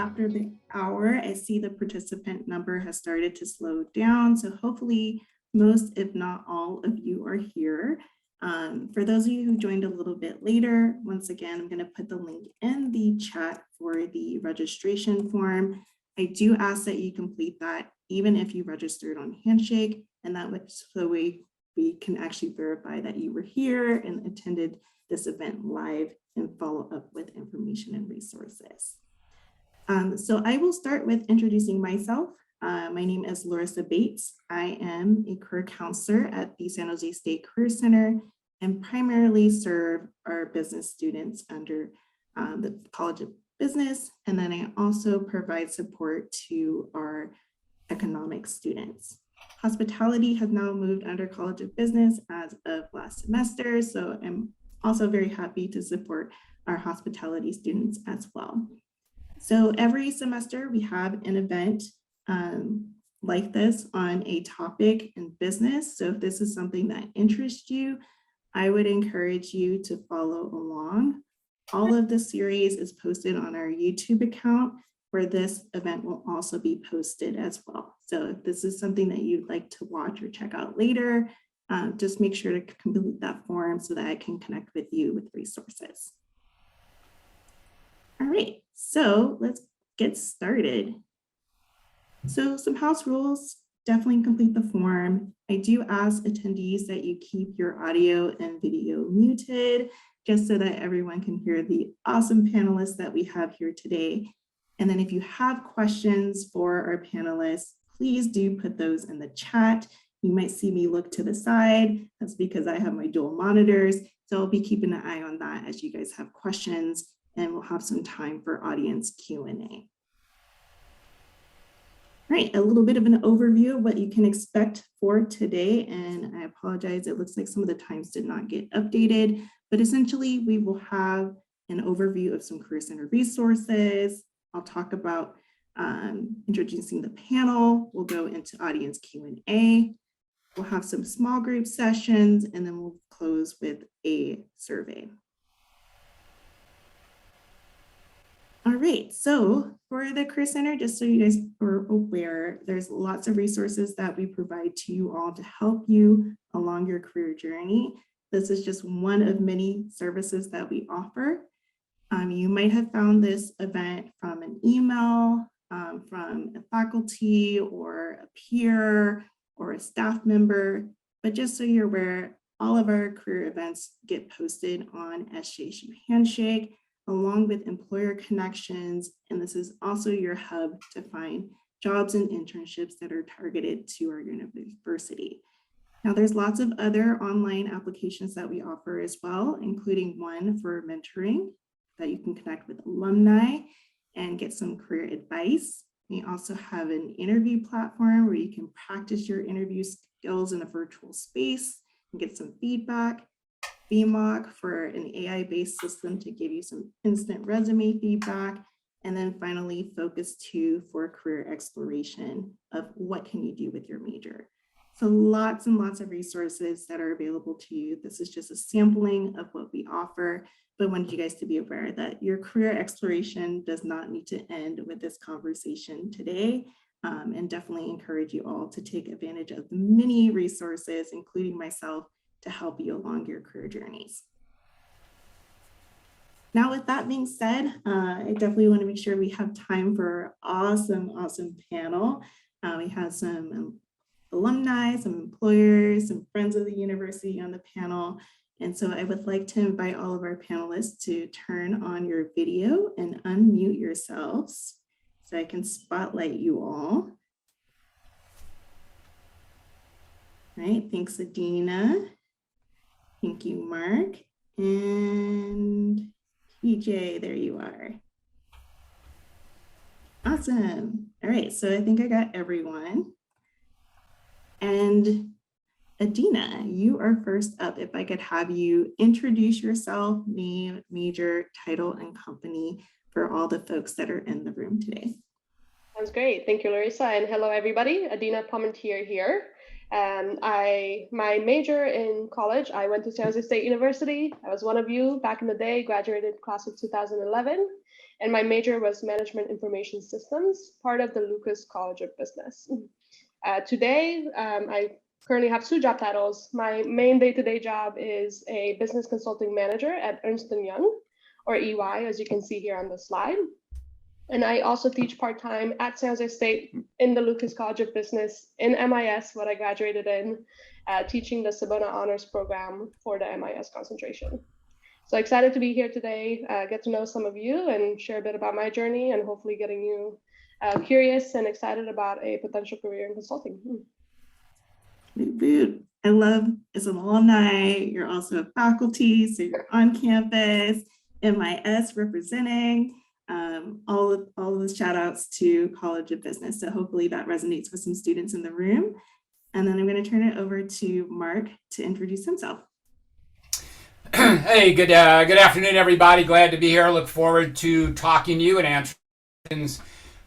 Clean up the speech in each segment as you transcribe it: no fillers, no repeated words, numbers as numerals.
after the hour. I see the participant number has started to slow down. So hopefully most, if not all of you are here. For those of you who joined a little bit later, once again, I'm going to put the link in the chat for the registration form. I do ask that you complete that even if you registered on Handshake, and that way, so we can actually verify that you were here and attended this event live and follow up with information and resources. So I will start with introducing myself. My name is Larissa Bates. I am a career counselor at the San Jose State Career Center and primarily serve our business students under the College of Business. And then I also provide support to our economics students. Hospitality has now moved under College of Business as of last semester. So I'm also very happy to support our hospitality students as well. So every semester we have an event like this on a topic in business. So if this is something that interests you, I would encourage you to follow along. All of the series is posted on our YouTube account, where this event will also be posted as well. So if this is something that you'd like to watch or check out later, just make sure to complete that form so that I can connect with you with resources. All right, so let's get started. So some house rules, definitely complete the form. I do ask attendees that you keep your audio and video muted, just so that everyone can hear the awesome panelists that we have here today. And then if you have questions for our panelists, please do put those in the chat. You might see me look to the side. That's because I have my dual monitors. So I'll be keeping an eye on that as you guys have questions, and we'll have some time for audience Q&A. All right, a little bit of an overview of what you can expect for today. And I apologize, it looks like some of the times did not get updated, but essentially we will have an overview of some Career Center resources. I'll talk about introducing the panel. We'll go into audience Q&A. We'll have some small group sessions, and then we'll close with a survey. All right, so for the Career Center, just so you guys are aware, there's lots of resources that we provide to you all to help you along your career journey. This is just one of many services that we offer. You might have found this event from an email, from a faculty or a peer or a staff member, but just so you're aware, all of our career events get posted on SJSU Handshake, along with employer connections. And this is also your hub to find jobs and internships that are targeted to our university. Now, there's lots of other online applications that we offer as well, including one for mentoring that you can connect with alumni and get some career advice. We also have an interview platform where you can practice your interview skills in a virtual space and get some feedback. VMOC for an AI-based system to give you some instant resume feedback. And then finally, Focus 2 for career exploration of what can you do with your major. So lots and lots of resources that are available to you. This is just a sampling of what we offer, but I wanted you guys to be aware that your career exploration does not need to end with this conversation today. And definitely encourage you all to take advantage of the many resources, including myself, to help you along your career journeys. Now, with that being said, I definitely want to make sure we have time for awesome panel. We have some alumni, some employers, some friends of the university on the panel. And so I would like to invite all of our panelists to turn on your video and unmute yourselves so I can spotlight you all. All right, thanks, Adina. Thank you, Mark. And PJ, there you are. Awesome. All right, so I think I got everyone. And Adina, you are first up. If I could have you introduce yourself, name, major, title, and company for all the folks that are in the room today. Sounds great. Thank you, Larissa. And hello, everybody. Adina Parmentier here. My major in college, I went to San Jose State University. I was one of you back in the day, graduated class of 2011. and my major was Management Information Systems, part of the Lucas College of Business. Today, I currently have two job titles. My main day-to-day job is a business consulting manager at Ernst & Young, or EY, as you can see here on the slide. And I also teach part-time at San Jose State in the Lucas College of Business in MIS, what I graduated in, teaching the Sabona Honors Program for the MIS concentration. So excited to be here today, get to know some of you and share a bit about my journey, and hopefully getting you curious and excited about a potential career in consulting. I love, as an alumni, you're also a faculty, so you're on campus, MIS representing, all of those shout outs to College of Business. So hopefully that resonates with some students in the room. And then I'm going to turn it over to Mark to introduce himself. Hey, good afternoon, everybody. Glad to be here. Look forward to talking to you and answering questions.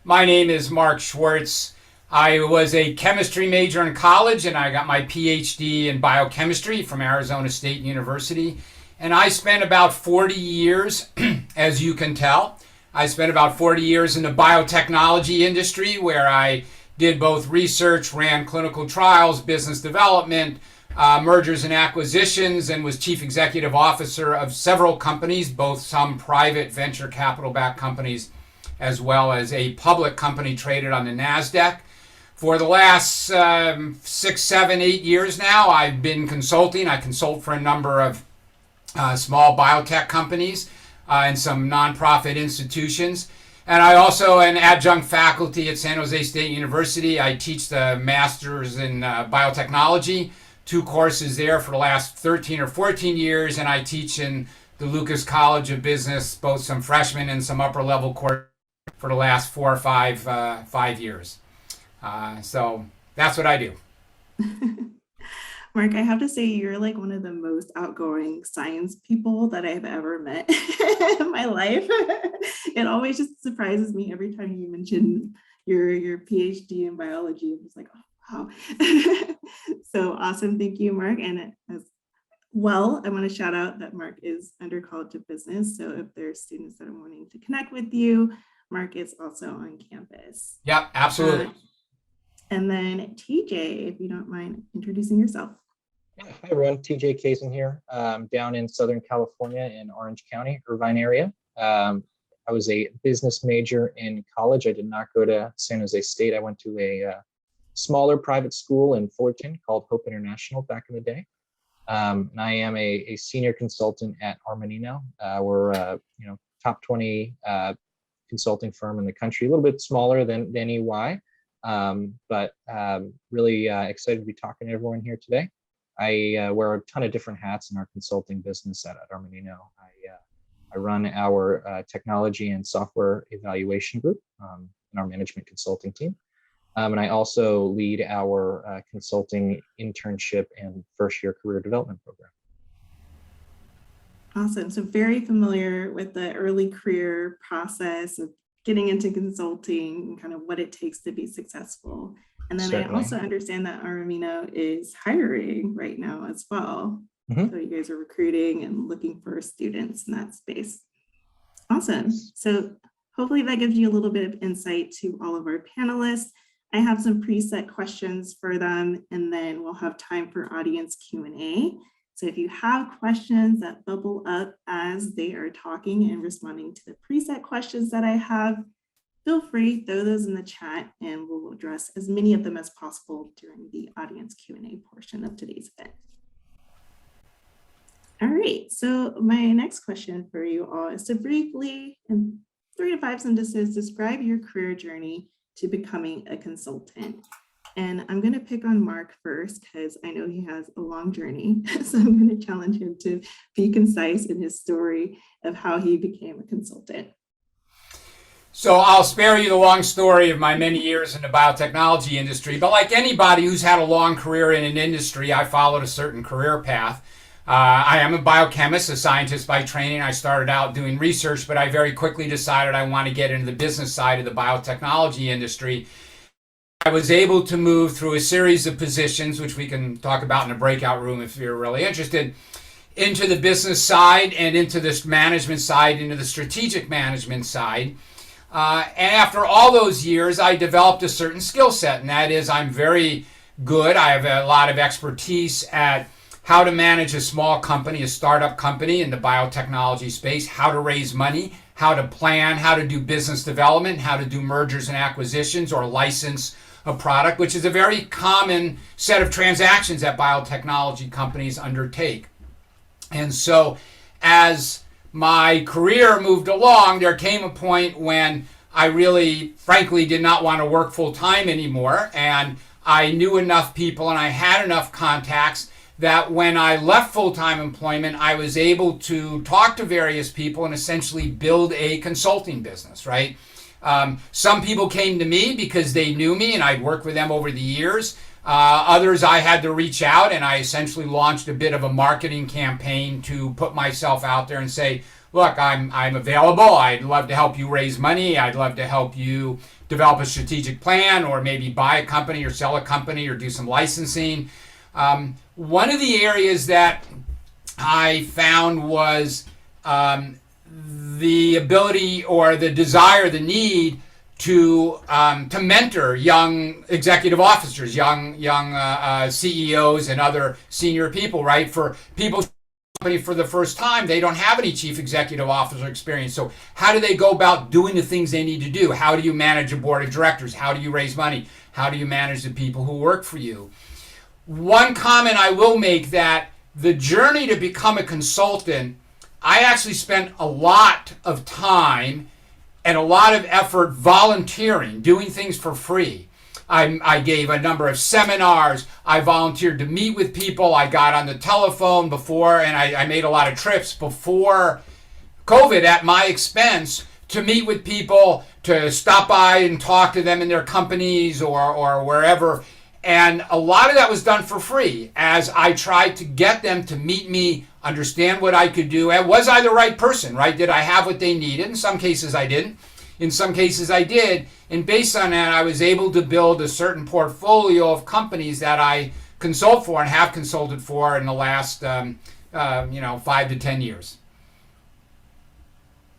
My name is Mark Schwartz. I was a chemistry major in college, and I got my PhD in biochemistry from Arizona State University. And I spent about 40 years, as you can tell, I spent about 40 years in the biotechnology industry, where I did both research, ran clinical trials, business development, mergers and acquisitions, and was chief executive officer of several companies, both some private venture capital-backed companies, as well as a public company traded on the NASDAQ. For the last 6, 7, 8 years now, I've been consulting. I consult for a number of small biotech companies and some nonprofit institutions. And I also am adjunct faculty at San Jose State University. I teach the master's in biotechnology, 2 courses there for the last 13 or 14 years, and I teach in the Lucas College of Business, both some freshman and some upper level courses for the last 4 or 5 years. So that's what I do. Mark, I have to say you're like one of the most outgoing science people that I've ever met in my life. It always just surprises me every time you mention your PhD in biology. I'm just like, oh, wow. So awesome. Thank you, Mark. And as well, I want to shout out that Mark is under College of Business. So if there's students that are wanting to connect with you, Mark is also on campus. Yep, absolutely. And then TJ, if you don't mind introducing yourself. Hi everyone, TJ Kazin here, down in Southern California in Orange County, Irvine area. I was a business major in college. I did not go to San Jose State. I went to a smaller private school in Fullerton called Hope International back in the day. And I am a senior consultant at Armanino. We're a top 20 consulting firm in the country, a little bit smaller than EY. But really excited to be talking to everyone here today. I wear a ton of different hats in our consulting business at Armanino. I run our technology and software evaluation group in our management consulting team. And I also lead our consulting internship and first year career development program. Awesome. So very familiar with the early career process of getting into consulting and kind of what it takes to be successful. And then Certainly. I also understand that Armanino is hiring right now as well. Mm-hmm. So you guys are recruiting and looking for students in that space. Awesome. So hopefully that gives you a little bit of insight to all of our panelists. I have some preset questions for them, and then we'll have time for audience Q&A. So if you have questions that bubble up as they are talking and responding to the preset questions that I have, feel free, throw those in the chat and we'll address as many of them as possible during the audience Q&A portion of today's event. All right, so my next question for you all is to briefly, in 3 to 5 sentences, describe your career journey to becoming a consultant. And I'm going to pick on Mark first because I know he has a long journey. So I'm going to challenge him to be concise in his story of how he became a consultant. So I'll spare you the long story of my many years in the biotechnology industry, but like anybody who's had a long career in an industry, I followed a certain career path. I am a biochemist, a scientist by training. I started out doing research, but I very quickly decided I want to get into the business side of the biotechnology industry. I was able to move through a series of positions, which we can talk about in a breakout room if you're really interested, into the business side and into this management side, into the strategic management side. And after all those years, I developed a certain skill set, and that is I'm very good. I have a lot of expertise at how to manage a small company, a startup company in the biotechnology space, how to raise money, how to plan, how to do business development, how to do mergers and acquisitions or license a product, which is a very common set of transactions that biotechnology companies undertake. And so as my career moved along, there came a point when I really, frankly, did not want to work full time anymore. And I knew enough people and I had enough contacts that when I left full-time employment, I was able to talk to various people and essentially build a consulting business, right? Some people came to me because they knew me and I'd worked with them over the years. Others I had to reach out, and I essentially launched a bit of a marketing campaign to put myself out there and say, look, I'm available. I'd love to help you raise money. I'd love to help you develop a strategic plan, or maybe buy a company or sell a company or do some licensing. One of the areas that I found was the ability or the desire, the need to mentor young executive officers, young CEOs and other senior people, right? For people for the first time, they don't have any chief executive officer experience. So how do they go about doing the things they need to do? How do you manage a board of directors? How do you raise money? How do you manage the people who work for you? One comment I will make, that the journey to become a consultant, I actually spent a lot of time and a lot of effort volunteering, doing things for free. I gave a number of seminars. I volunteered to meet with people. I got on the telephone before, and I made a lot of trips before COVID at my expense to meet with people, to stop by and talk to them in their companies or wherever. And a lot of that was done for free as I tried to get them to meet me, understand what I could do. And was I the right person, right? Did I have what they needed? In some cases I didn't. In some cases I did. And based on that, I was able to build a certain portfolio of companies that I consult for and have consulted for in the last 5 to 10 years.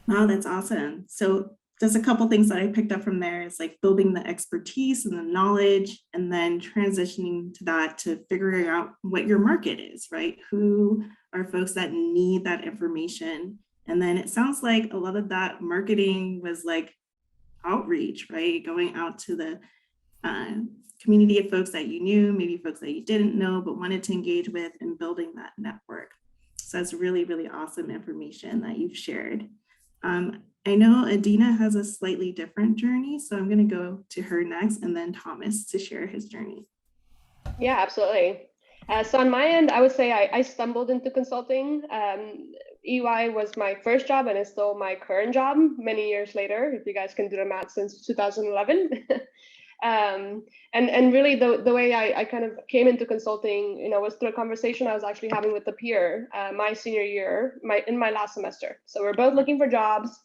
Wow, that's awesome. So there's a couple things that I picked up from there. It's like building the expertise and the knowledge, and then transitioning to that to figuring out what your market is, right? Who are folks that need that information? And then it sounds like a lot of that marketing was like outreach, right? Going out to the community of folks that you knew, maybe folks that you didn't know, but wanted to engage with, and building that network. So that's really, really awesome information that you've shared. I know Adina has a slightly different journey, so I'm going to go to her next, and then Thomas to share his journey. Yeah, absolutely. So on my end, I would say I stumbled into consulting. EY was my first job, and it's still my current job many years later, if you guys can do the math, since 2011. And really the way I kind of came into consulting, was through a conversation I was actually having with a peer my senior year, in my last semester. So we're both looking for jobs.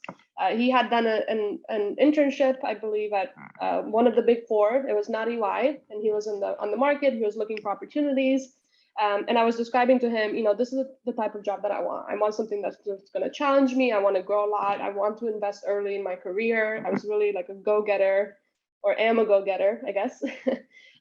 He had done an internship, I believe, at one of the big four. It was not EY, and he was on the market. He was looking for opportunities. And I was describing to him, this is the type of job that I want. I want something that's just going to challenge me. I want to grow a lot. I want to invest early in my career. I was really like a go-getter, or am a go-getter, I guess.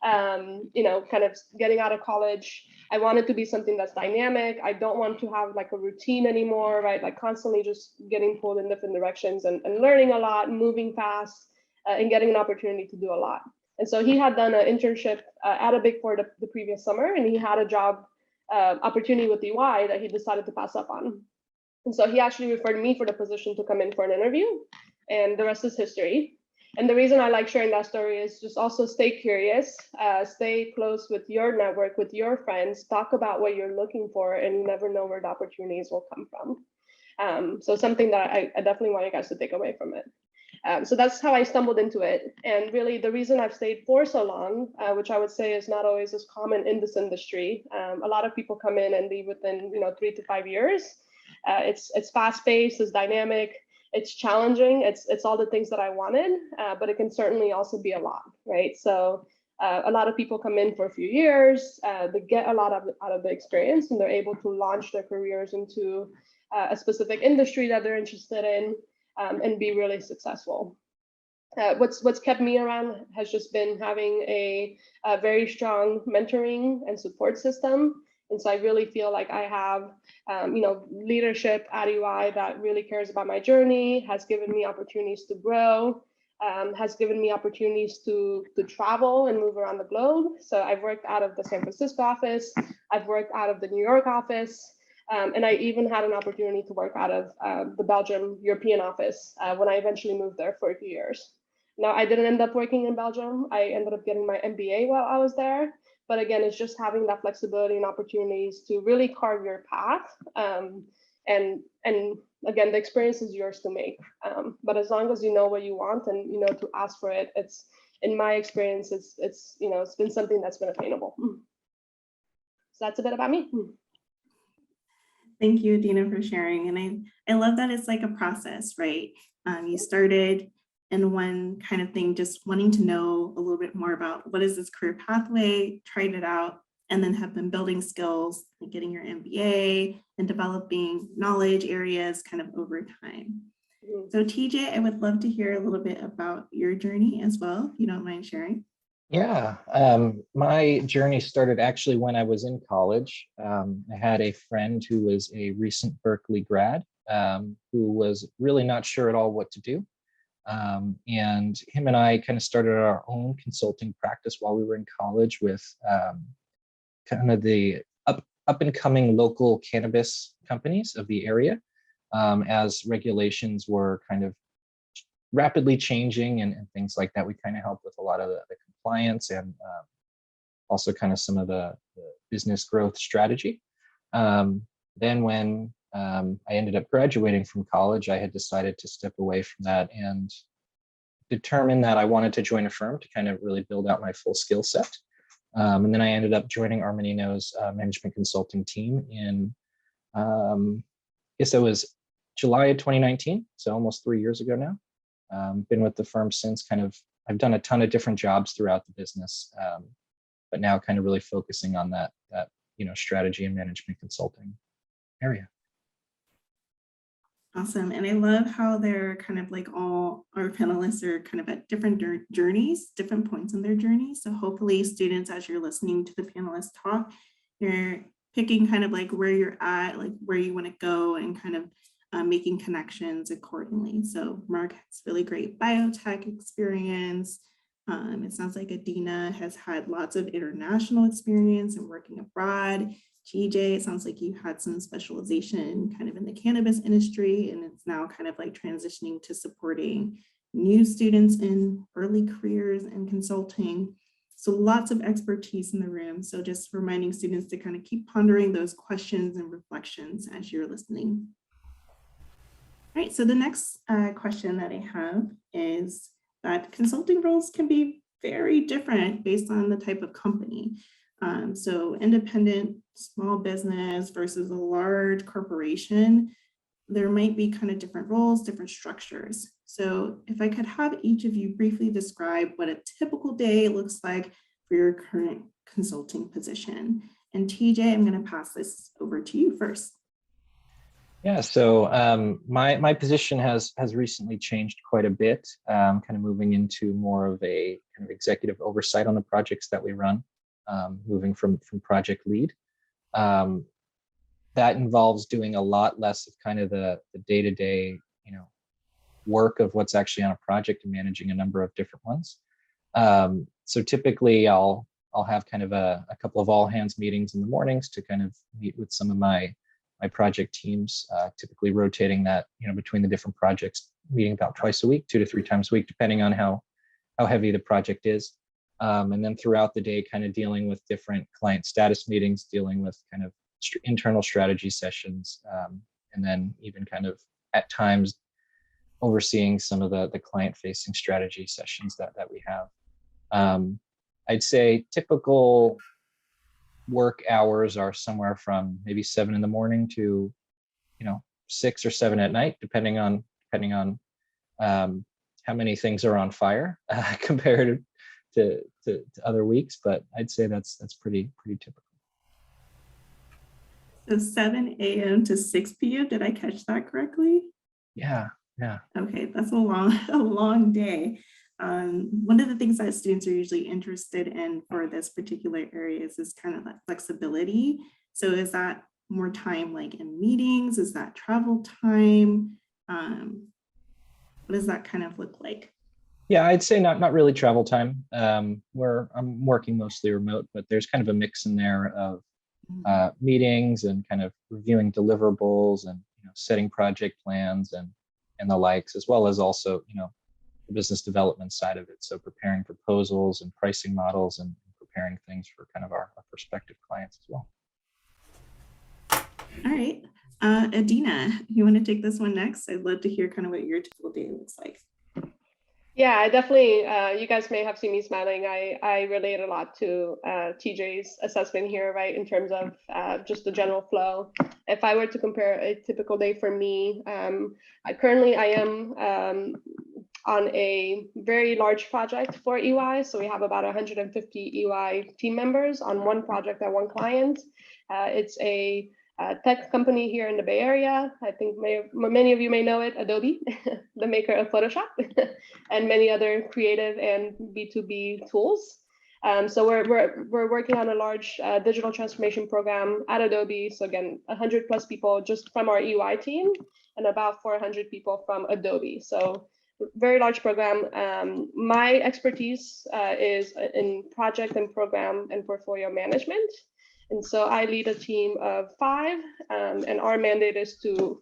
Kind of getting out of college. I want it to be something that's dynamic. I don't want to have like a routine anymore, right? Like constantly just getting pulled in different directions and learning a lot, moving fast, and getting an opportunity to do a lot. And so he had done an internship at a big four the previous summer, and he had a job opportunity with EY that he decided to pass up on. And so he actually referred me for the position to come in for an interview, and the rest is history. And the reason I like sharing that story is just also stay curious, stay close with your network, with your friends, talk about what you're looking for, and you never know where the opportunities will come from. So something that I definitely want you guys to take away from it. So that's how I stumbled into it. And really the reason I've stayed for so long, which I would say is not always as common in this industry. A lot of people come in and leave within 3 to 5 years. It's fast-paced, it's dynamic, it's challenging, it's all the things that I wanted, but it can certainly also be a lot, right? So A lot of people come in for a few years, they get a lot out of the experience, and they're able to launch their careers into a specific industry that they're interested in, and be really successful. What's kept me around has just been having a very strong mentoring and support system. And so I really feel like I have, leadership at UI that really cares about my journey, has given me opportunities to grow, has given me opportunities to travel and move around the globe. So I've worked out of the San Francisco office, I've worked out of the New York office, and I even had an opportunity to work out of the Belgium European office when I eventually moved there for a few years. Now, I didn't end up working in Belgium. I ended up getting my MBA while I was there. But again, it's just having that flexibility and opportunities to really carve your path. And again, the experience is yours to make. But as long as you know what you want and you know to ask for it, it's, in my experience, it's been something that's been attainable. So that's a bit about me. Thank you, Dina, for sharing. And I love that it's like a process, right? You started in one kind of thing, just wanting to know a little bit more about what is this career pathway, tried it out, and then have been building skills, like getting your MBA and developing knowledge areas kind of over time. So TJ, I would love to hear a little bit about your journey as well, if you don't mind sharing. Yeah, my journey started actually when I was in college. I had a friend who was a recent Berkeley grad, who was really not sure at all what to do. And him and I kind of started our own consulting practice while we were in college with kind of the up and coming local cannabis companies of the area, as regulations were kind of rapidly changing and things like that. We kind of helped with a lot of the compliance and also kind of some of the business growth strategy. Then when I ended up graduating from college, I had decided to step away from that and determined that I wanted to join a firm to kind of really build out my full skill set. And then I ended up joining Armanino's management consulting team in, I guess it was July of 2019, so almost 3 years ago now. Been with the firm since. Kind of, I've done a ton of different jobs throughout the business, but now kind of really focusing on that strategy and management consulting area. Awesome. And I love how they're kind of like all our panelists are kind of at different journeys, different points in their journey. So hopefully students, as you're listening to the panelists talk, you're picking kind of like where you're at, like where you want to go, and kind of making connections accordingly. So Mark has really great biotech experience. It sounds like Adina has had lots of international experience and working abroad. TJ, it sounds like you had some specialization kind of in the cannabis industry, and it's now kind of like transitioning to supporting new students in early careers and consulting. So lots of expertise in the room. So just reminding students to kind of keep pondering those questions and reflections as you're listening. All right, so the next question that I have is that consulting roles can be very different based on the type of company. So independent small business versus a large corporation, there might be kind of different roles, different structures. So if I could have each of you briefly describe what a typical day looks like for your current consulting position. And TJ, I'm going to pass this over to you first. Yeah, so my position has recently changed quite a bit, kind of moving into more of a kind of executive oversight on the projects that we run, moving from project lead. That involves doing a lot less of kind of the day-to-day, work of what's actually on a project and managing a number of different ones. So typically I'll have kind of a couple of all hands meetings in the mornings to kind of meet with some of my project teams, typically rotating that, between the different projects, meeting about twice a week, 2 to 3 times a week, depending on how heavy the project is. And then throughout the day, kind of dealing with different client status meetings, dealing with kind of internal strategy sessions, and then even kind of at times overseeing some of the client-facing strategy sessions that we have. I'd say typical work hours are somewhere from maybe 7 in the morning to 6 or 7 at night, depending on how many things are on fire compared to other weeks, but I'd say that's pretty typical. So 7 a.m. to 6 p.m. Did I catch that correctly? Yeah. Okay, that's a long day. One of the things that students are usually interested in for this particular area is kind of that flexibility. So is that more time like in meetings? Is that travel time? What does that kind of look like? Yeah, I'd say not really travel time. Where I'm working mostly remote, but there's kind of a mix in there of meetings and kind of reviewing deliverables and setting project plans and the likes, as well as also the business development side of it. So preparing proposals and pricing models and preparing things for kind of our prospective clients as well. All right, Adina, you want to take this one next? I'd love to hear kind of what your typical day looks like. Yeah, I definitely, you guys may have seen me smiling. I relate a lot to TJ's assessment here, right, in terms of just the general flow. If I were to compare a typical day for me, I am on a very large project for EY. So we have about 150 EY team members on one project at one client. It's a tech company here in the Bay Area. I think many of you may know it, Adobe, the maker of Photoshop, and many other creative and B2B tools. So we're working on a large digital transformation program at Adobe. So again, 100 plus people just from our EY team and about 400 people from Adobe. So very large program. My expertise is in project and program and portfolio management. And so I lead a team of 5, and our mandate is to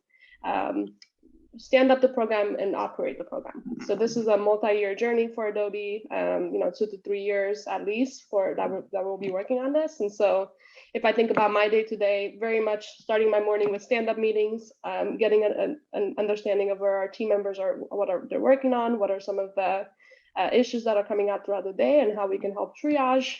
stand up the program and operate the program. So this is a multi-year journey for Adobe, 2 to 3 years at least for that we'll be working on this. And so if I think about my day-to-day, very much starting my morning with stand-up meetings, getting an understanding of where our team members are, they're working on, what are some of the issues that are coming out throughout the day, and how we can help triage.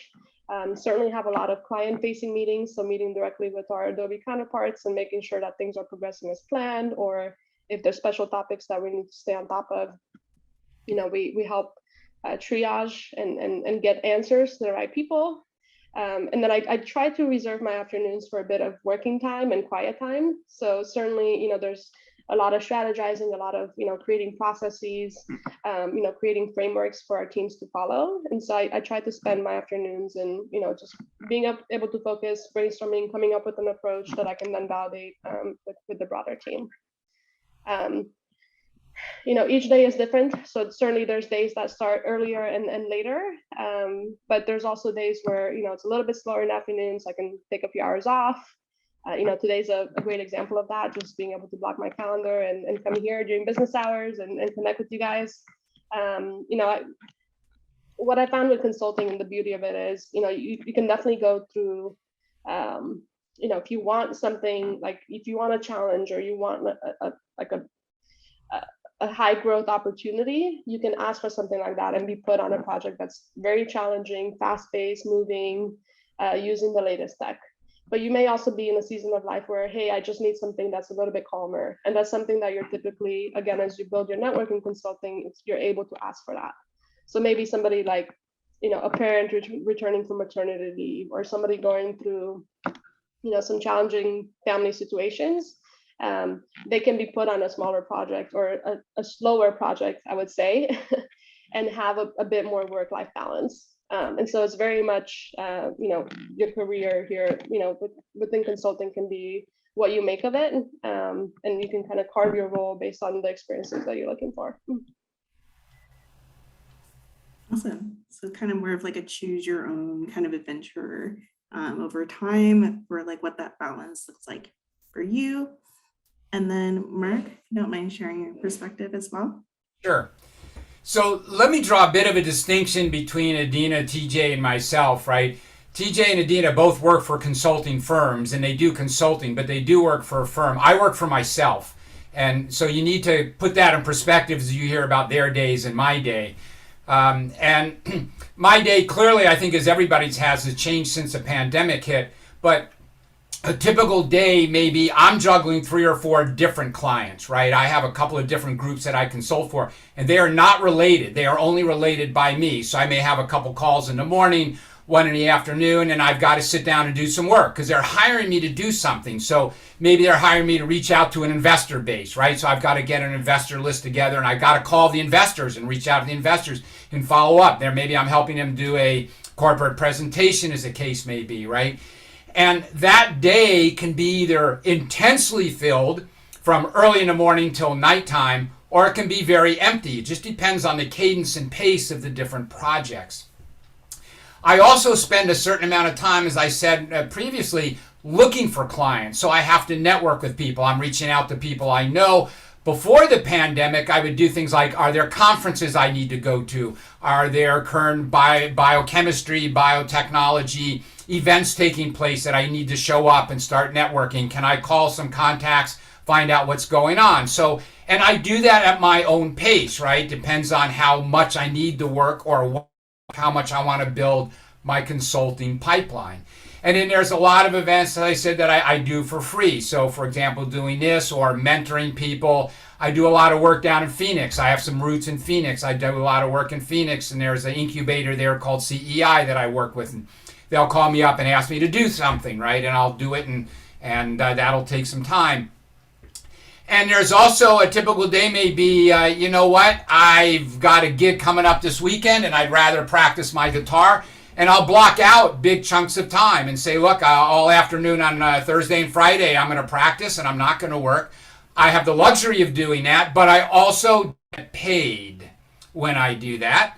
Certainly have a lot of client-facing meetings, so meeting directly with our Adobe counterparts and making sure that things are progressing as planned, or if there's special topics that we need to stay on top of, we help triage and get answers to the right people. And then I try to reserve my afternoons for a bit of working time and quiet time. So certainly, there's a lot of strategizing, a lot of, creating processes, creating frameworks for our teams to follow. And so I try to spend my afternoons and, just being able to focus, brainstorming, coming up with an approach that I can then validate with the broader team. Each day is different. So certainly there's days that start earlier and later, but there's also days where, it's a little bit slower in the afternoons. I can take a few hours off. Today's a great example of that, just being able to block my calendar and come here during business hours and connect with you guys. What I found with consulting and the beauty of it is, you can definitely go through, if you want something, like if you want a challenge or you want a high growth opportunity, you can ask for something like that and be put on a project that's very challenging, fast paced, moving, using the latest tech. But you may also be in a season of life where, hey, I just need something that's a little bit calmer. And that's something that you're typically, again, as you build your network in consulting, you're able to ask for that. So maybe somebody like, a parent returning from maternity leave, or somebody going through, some challenging family situations. They can be put on a smaller project or a slower project, I would say, and have a bit more work-life balance. And so it's very much, your career here, within consulting can be what you make of it. And you can kind of carve your role based on the experiences that you're looking for. Awesome. So kind of more of like a choose your own kind of adventure over time, for like what that balance looks like for you. And then Mark, if you don't mind sharing your perspective as well. Sure. So let me draw a bit of a distinction between Adina, TJ, and myself, right? TJ and Adina both work for consulting firms, and they do consulting, but they do work for a firm. I work for myself. And so you need to put that in perspective as you hear about their days and my day. And my day, clearly, I think, as everybody's has changed since the pandemic hit. But a typical day, maybe I'm juggling 3 or 4 different clients, right? I have a couple of different groups that I consult for, and they are not related. They are only related by me. So I may have a couple calls in the morning, one in the afternoon, and I've got to sit down and do some work because they're hiring me to do something. So maybe they're hiring me to reach out to an investor base, right? So I've got to get an investor list together, and I've got to call the investors and reach out to the investors and follow up. There, maybe I'm helping them do a corporate presentation, as the case may be, right? And that day can be either intensely filled from early in the morning till nighttime, or it can be very empty. It just depends on the cadence and pace of the different projects. I also spend a certain amount of time, as I said previously, looking for clients. So I have to network with people. I'm reaching out to people I know. Before the pandemic, I would do things like, are there conferences I need to go to? Are there current biochemistry, biotechnology events taking place that I need to show up and start networking? Can I call some contacts, find out what's going on? So, and I do that at my own pace, right? Depends on how much I need to work or how much I want to build my consulting pipeline. And then there's a lot of events, as I said, that I do for free. So, for example, doing this or mentoring people. I do a lot of work down in Phoenix. I have some roots in Phoenix. I do a lot of work in Phoenix, and there's an incubator there called CEI that I work with. And they'll call me up and ask me to do something, right? And I'll do it, and that'll take some time. And there's also a typical day may be, you know what, I've got a gig coming up this weekend, and I'd rather practice my guitar. And I'll block out big chunks of time and say, look, all afternoon on Thursday and Friday, I'm going to practice and I'm not going to work. I have the luxury of doing that, but I also get paid when I do that.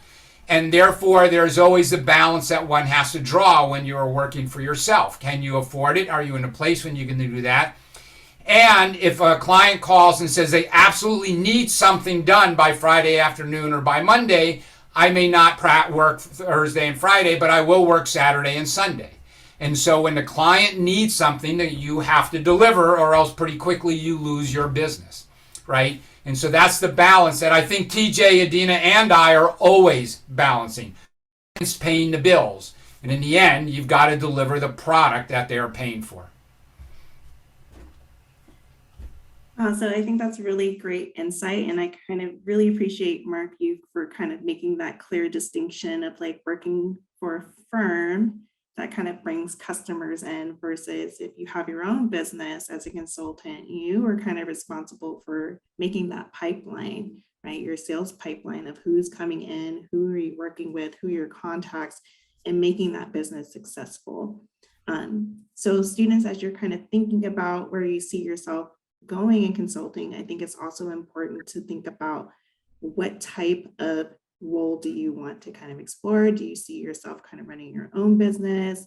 And therefore, there's always a balance that one has to draw when you're working for yourself. Can you afford it? Are you in a place when you can do that? And if a client calls and says they absolutely need something done by Friday afternoon or by Monday, I may not work Thursday and Friday, but I will work Saturday and Sunday. And so when the client needs something, that you have to deliver, or else pretty quickly you lose your business, right? And so that's the balance that I think TJ, Adina, and I are always balancing. It's paying the bills. And in the end, you've got to deliver the product that they're paying for. So I think that's really great insight. And I kind of really appreciate, Mark, you for kind of making that clear distinction of like working for a firm that kind of brings customers in versus if you have your own business as a consultant, you are kind of responsible for making that pipeline, right? Your sales pipeline of who's coming in, who are you working with, who are your contacts, and making that business successful. So students, as you're kind of thinking about where you see yourself going in consulting, I think it's also important to think about what type of role do you want to kind of explore? Do you see yourself kind of running your own business?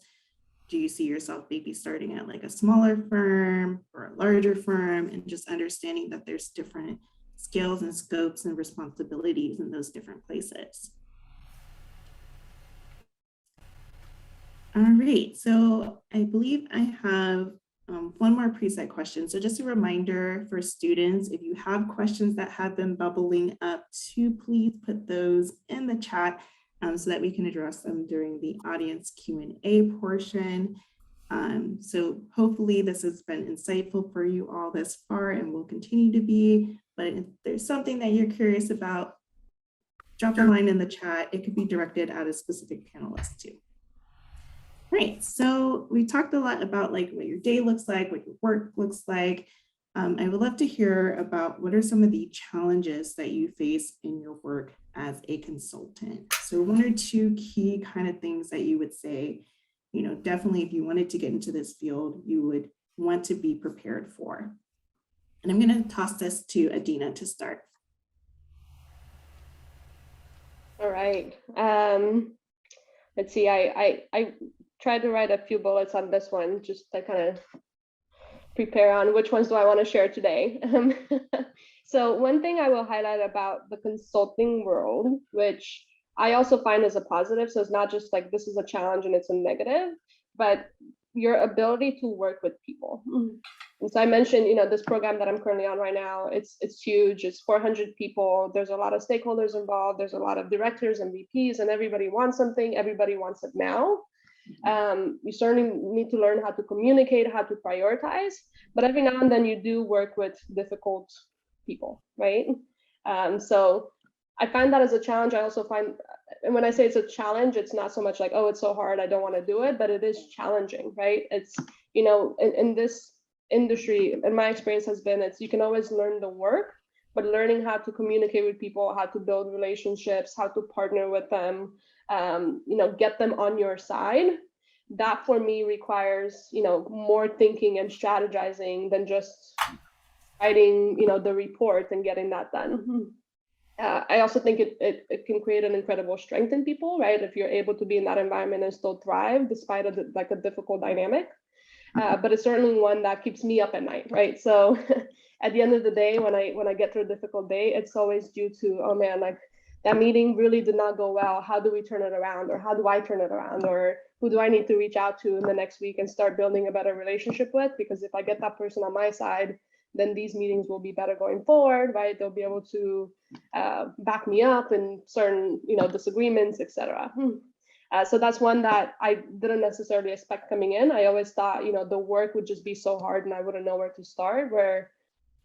Do you see yourself maybe starting at like a smaller firm or a larger firm, and just understanding that there's different scales and scopes and responsibilities in those different places? All right, so I believe I have one more preset question. So just a reminder for students, if you have questions that have been bubbling up, to please put those in the chat so that we can address them during the audience Q&A portion. So hopefully this has been insightful for you all this far and will continue to be. But if there's something that you're curious about, drop a line in the chat. It could be directed at a specific panelist too. Right, so we talked a lot about like what your day looks like, what your work looks like. I would love to hear about what are some of the challenges that you face in your work as a consultant. So 1 or 2 key kind of things that you would say, you know, definitely if you wanted to get into this field, you would want to be prepared for. And I'm going to toss this to Adina to start. All right. Let's see, I tried to write a few bullets on this one, just to kind of prepare on which ones do I want to share today. So one thing I will highlight about the consulting world, which I also find as a positive, so it's not just like this is a challenge and it's a negative, but your ability to work with people. And so I mentioned, you know, this program that I'm currently on right now, it's huge. It's 400 people. There's a lot of stakeholders involved. There's a lot of directors and VPs, and everybody wants something. Everybody wants it now. You certainly need to learn how to communicate, how to prioritize, but every now and then you do work with difficult people, right? So I find that as a challenge. I also find, and when I say it's a challenge, it's not so much like, oh, it's so hard, I don't want to do it, but it is challenging, right? It's, in this industry, and my experience has been, it's, you can always learn the work, but learning how to communicate with people, how to build relationships, how to partner with them, get them on your side, that for me requires, more thinking and strategizing than just writing, the report and getting that done. I also think it can create an incredible strength in people, right? If you're able to be in that environment and still thrive despite a difficult dynamic. But it's certainly one that keeps me up at night, right? So at the end of the day, when I get through a difficult day, it's always due to, oh man, like that meeting really did not go well. How do we turn it around? Or how do I turn it around? Or who do I need to reach out to in the next week and start building a better relationship with? Because if I get that person on my side, then these meetings will be better going forward, right? They'll be able to back me up in certain, disagreements, etc. So that's one that I didn't necessarily expect coming in. I always thought, the work would just be so hard and I wouldn't know where to start. Where,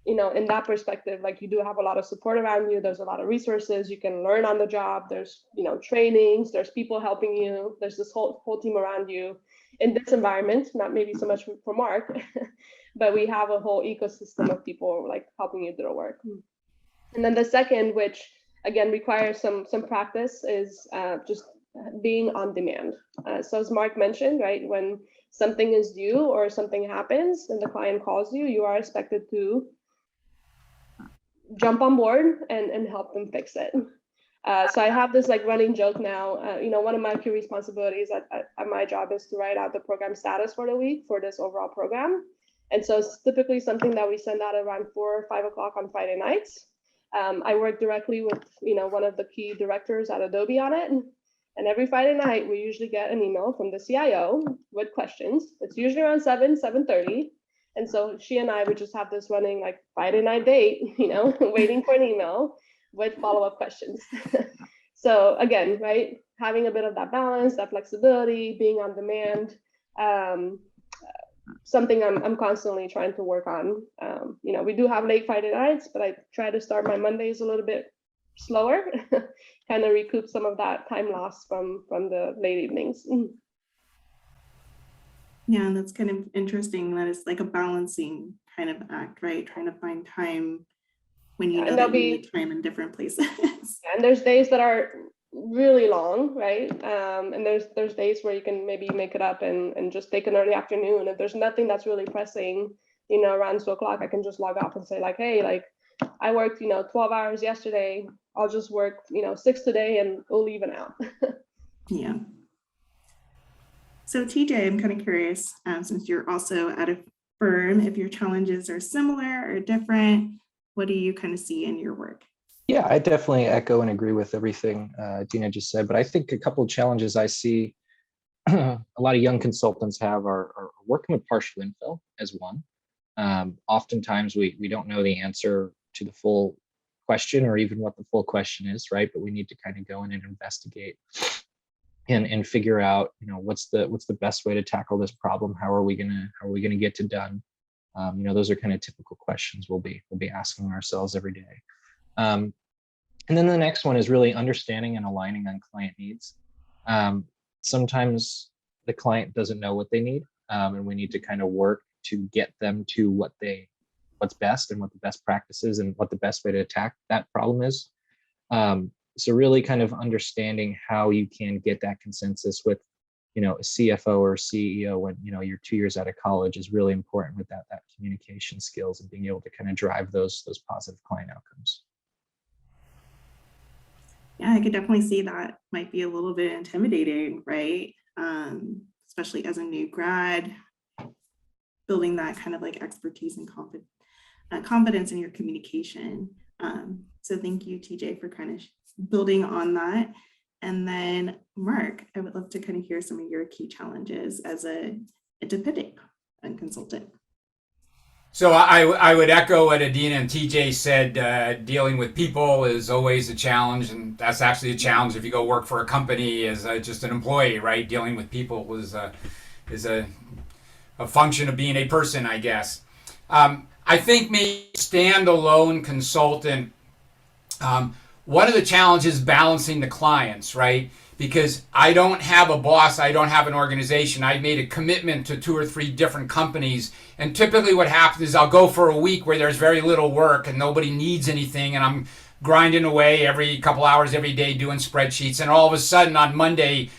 in that perspective, like you do have a lot of support around you. There's a lot of resources you can learn on the job. There's, trainings. There's people helping you. There's this whole team around you. In this environment, not maybe so much for Mark, but we have a whole ecosystem of people like helping you do the work. And then the second, which again requires some practice, is just being on demand. So as Mark mentioned, right, when something is due or something happens and the client calls you, you are expected to jump on board and help them fix it. So I have this like running joke now. One of my key responsibilities at my job is to write out the program status for the week for this overall program. And so it's typically something that we send out around 4 or 5 o'clock on Friday nights. I work directly with, one of the key directors at Adobe on it. And every Friday night, we usually get an email from the CIO with questions. It's usually around 7:30. And so she and I would just have this running like Friday night date, waiting for an email with follow-up questions. So again, right, having a bit of that balance, that flexibility, being on demand, something I'm constantly trying to work on. We do have late Friday nights, but I try to start my Mondays a little bit slower, kind of recoup some of that time lost from the late evenings. Yeah, that's kind of interesting that it's like a balancing kind of act, right? Trying to find time when you know that you need time in different places. And there's days that are really long, right? And there's days where you can maybe make it up and just take an early afternoon. If there's nothing that's really pressing, around 2 o'clock, I can just log off and say like, hey, like I worked, 12 hours yesterday. I'll just work, 6 today and we'll even out. Yeah. So TJ, I'm kind of curious, since you're also at a firm, if your challenges are similar or different, what do you kind of see in your work? Yeah, I definitely echo and agree with everything Dina just said, but I think a couple of challenges I see a lot of young consultants have are working with partial infill as one. Oftentimes we don't know the answer to the full question or even what the full question is, right? But we need to kind of go in and investigate and figure out, what's the best way to tackle this problem? How are we gonna get it done? Those are kind of typical questions we'll be asking ourselves every day. And then the next one is really understanding and aligning on client needs. Sometimes the client doesn't know what they need, and we need to kind of work to get them to what's best and what the best practices and what the best way to attack that problem is. So really kind of understanding how you can get that consensus with, a CFO or CEO when, you're 2 years out of college is really important with that communication skills and being able to kind of drive those positive client outcomes. Yeah, I could definitely see that might be a little bit intimidating, right? Especially as a new grad, building that kind of like expertise and confidence in your communication. So thank you, TJ, for kind of building on that. And then Mark, I would love to kind of hear some of your key challenges as a independent consultant. So I would echo what Adina and TJ said. Dealing with people is always a challenge, and that's actually a challenge if you go work for a company as just an employee, right? Dealing with people is a function of being a person, I guess. I think maybe standalone consultant. One of the challenges is balancing the clients, right? Because I don't have a boss, I don't have an organization. I made a commitment to 2 or 3 different companies, and typically what happens is I'll go for a week where there's very little work and nobody needs anything, and I'm grinding away every couple hours every day doing spreadsheets, and all of a sudden on Monday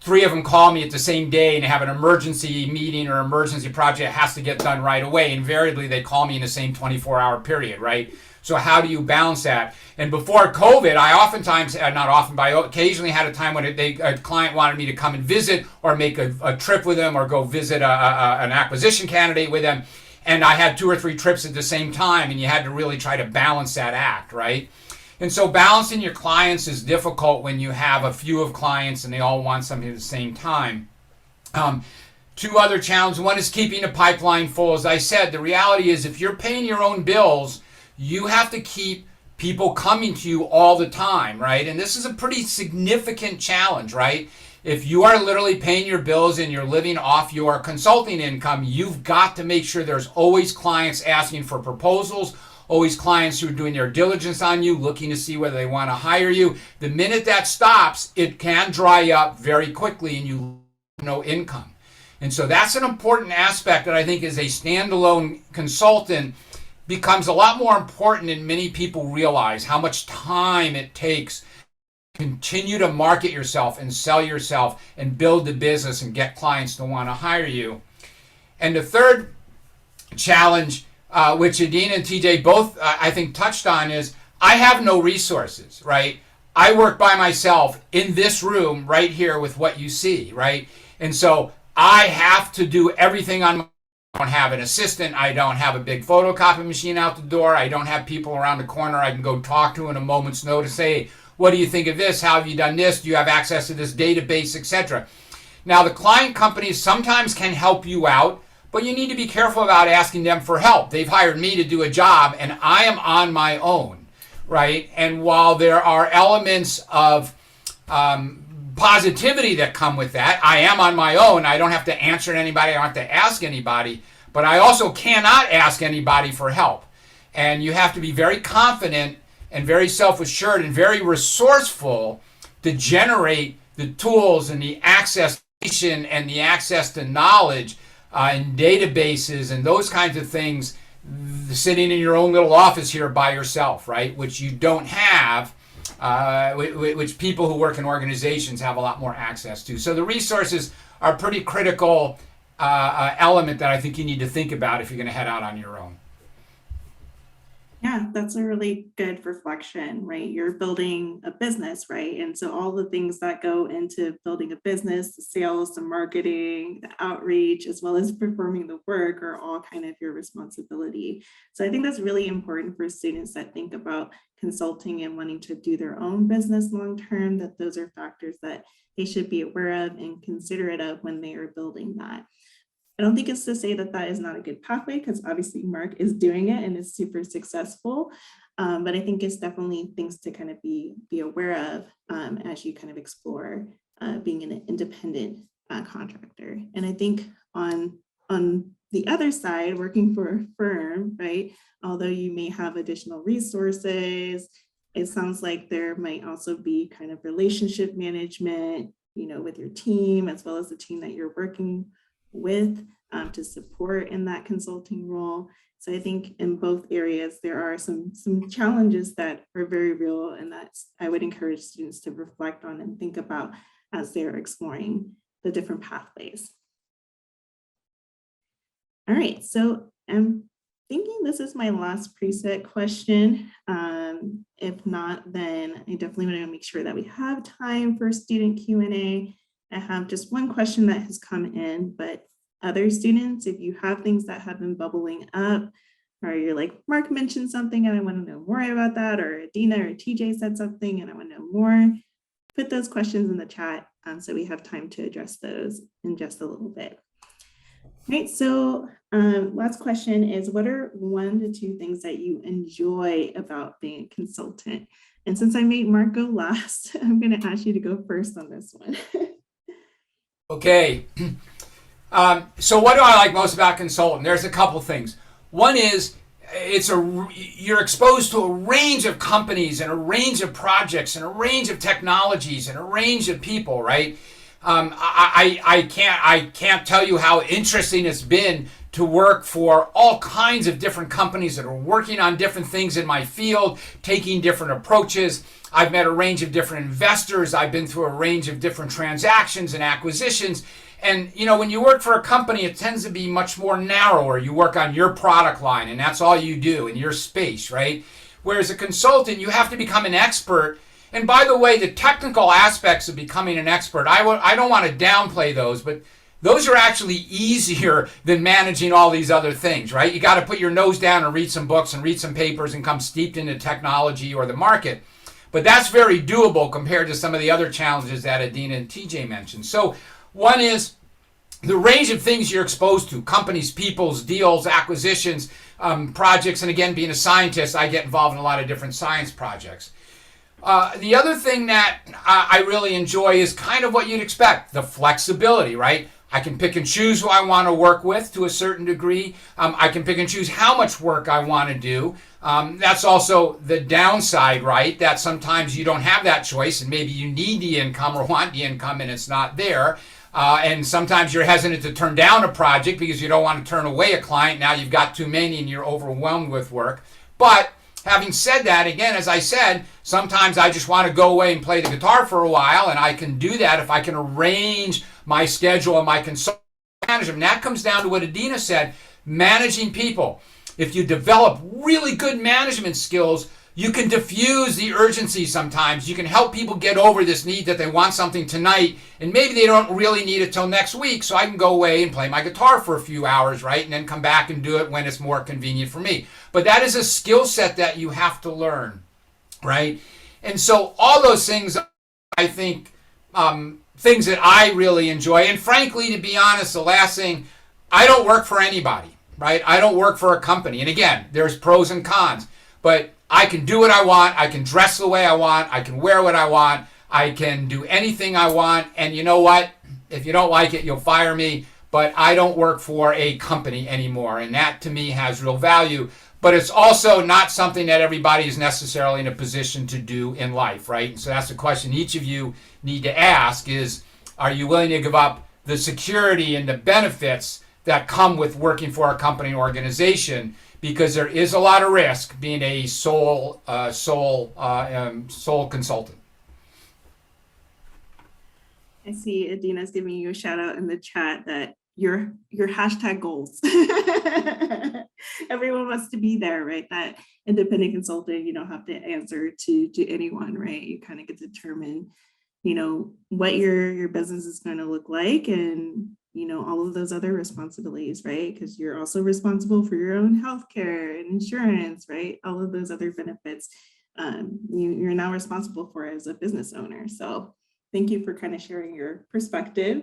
3 of them call me at the same day and have an emergency meeting or emergency project that has to get done right away. Invariably they call me in the same 24-hour period, right? So how do you balance that? And before COVID, I oftentimes, not often, but I occasionally had a time when a client wanted me to come and visit or make a trip with them or go visit an acquisition candidate with them. And I had 2 or 3 trips at the same time, and you had to really try to balance that act, right? And so balancing your clients is difficult when you have a few of clients and they all want something at the same time. 2 other challenges. One is keeping the pipeline full. As I said, the reality is if you're paying your own bills, you have to keep people coming to you all the time, right? And this is a pretty significant challenge, right? If you are literally paying your bills and you're living off your consulting income, you've got to make sure there's always clients asking for proposals, always clients who are doing their diligence on you, looking to see whether they want to hire you. The minute that stops, it can dry up very quickly and you have no income. And so that's an important aspect that I think as a standalone consultant becomes a lot more important than many people realize, how much time it takes to continue to market yourself and sell yourself and build the business and get clients to want to hire you. And the third challenge, which Adina and TJ both, I think, touched on, is I have no resources, right? I work by myself in this room right here with what you see, right? And so I have to do everything on my own. I don't have an assistant. I don't have a big photocopy machine out the door. I don't have people around the corner I can go talk to in a moment's notice. Say, what do you think of this? How have you done this? Do you have access to this database, etc.? Now, the client companies sometimes can help you out, but you need to be careful about asking them for help. They've hired me to do a job, and I am on my own, right? And while there are elements of positivity that come with that, I am on my own. I don't have to answer to anybody. I don't have to ask anybody. But I also cannot ask anybody for help. And you have to be very confident and very self-assured and very resourceful to generate the tools and the access and the access to knowledge and databases and those kinds of things sitting in your own little office here by yourself, right? Which you don't have, which people who work in organizations have a lot more access to. So the resources are a pretty critical element that I think you need to think about if you're going to head out on your own. Yeah, that's a really good reflection, right? You're building a business, right? And so all the things that go into building a business, the sales, the marketing, the outreach, as well as performing the work are all kind of your responsibility. So I think that's really important for students that think about consulting and wanting to do their own business long-term, that those are factors that they should be aware of and considerate of when they are building that. I don't think it's to say that that is not a good pathway, because obviously Mark is doing it and is super successful. But I think it's definitely things to kind of be aware of as you kind of explore being an independent contractor. And I think on the other side, working for a firm, right? Although you may have additional resources, it sounds like there might also be kind of relationship management, with your team, as well as the team that you're working with to support in that consulting role. So I think in both areas, there are some challenges that are very real, and that's I would encourage students to reflect on and think about as they're exploring the different pathways. All right, so I'm thinking this is my last preset question. If not, then I definitely want to make sure that we have time for student Q&A. I have just one question that has come in, but other students, if you have things that have been bubbling up, or you're like, Mark mentioned something and I want to know more about that, or Adina or TJ said something and I want to know more, put those questions in the chat so we have time to address those in just a little bit. Right. So last question is, what are 1 to 2 things that you enjoy about being a consultant? And since I made Mark go last, I'm going to ask you to go first on this one. Okay. So what do I like most about consulting? There's a couple things. One is you're exposed to a range of companies and a range of projects and a range of technologies and a range of people, right? I can't tell you how interesting it's been to work for all kinds of different companies that are working on different things in my field, taking different approaches. I've met a range of different investors. I've been through a range of different transactions and acquisitions. And when you work for a company, it tends to be much more narrower. You work on your product line, and that's all you do in your space, right? Whereas a consultant, you have to become an expert. And by the way, the technical aspects of becoming an expert, I don't want to downplay those, but those are actually easier than managing all these other things, right? You got to put your nose down and read some books and read some papers and come steeped into technology or the market. But that's very doable compared to some of the other challenges that Adina and TJ mentioned. So one is the range of things you're exposed to: companies, peoples, deals, acquisitions, projects. And again, being a scientist, I get involved in a lot of different science projects. The other thing that I really enjoy is kind of what you'd expect: the flexibility, right? I can pick and choose who I want to work with to a certain degree. I can pick and choose how much work I want to do. That's also the downside, right? That sometimes you don't have that choice, and maybe you need the income or want the income and it's not there. And sometimes you're hesitant to turn down a project because you don't want to turn away a client. Now you've got too many and you're overwhelmed with work. But having said that, again, as I said, sometimes I just want to go away and play the guitar for a while, and I can do that if I can arrange my schedule and my consulting management. And that comes down to what Adina said: managing people. If you develop really good management skills, you can diffuse the urgency sometimes. You can help people get over this need that they want something tonight, and maybe they don't really need it till next week, so I can go away and play my guitar for a few hours, right? And then come back and do it when it's more convenient for me. But that is a skill set that you have to learn, right? And so all those things, I think, things that I really enjoy. And frankly, to be honest, the last thing, I don't work for anybody, right? I don't work for a company. And again, there's pros and cons, but I can do what I want. I can dress the way I want. I can wear what I want. I can do anything I want. And you know what? If you don't like it, you'll fire me. But I don't work for a company anymore. And that to me has real value. But it's also not something that everybody is necessarily in a position to do in life, right? And so that's the question each of you need to ask is, are you willing to give up the security and the benefits that come with working for a company or organization? Because there is a lot of risk being a sole consultant. I see Adina's giving you a shout out in the chat that your hashtag goals. Everyone wants to be there, right? That independent consultant, you don't have to answer to anyone, right? You kind of get to determine, what your business is going to look like, and all of those other responsibilities, right? Because you're also responsible for your own healthcare and insurance, right? All of those other benefits you're now responsible for as a business owner. So thank you for kind of sharing your perspective.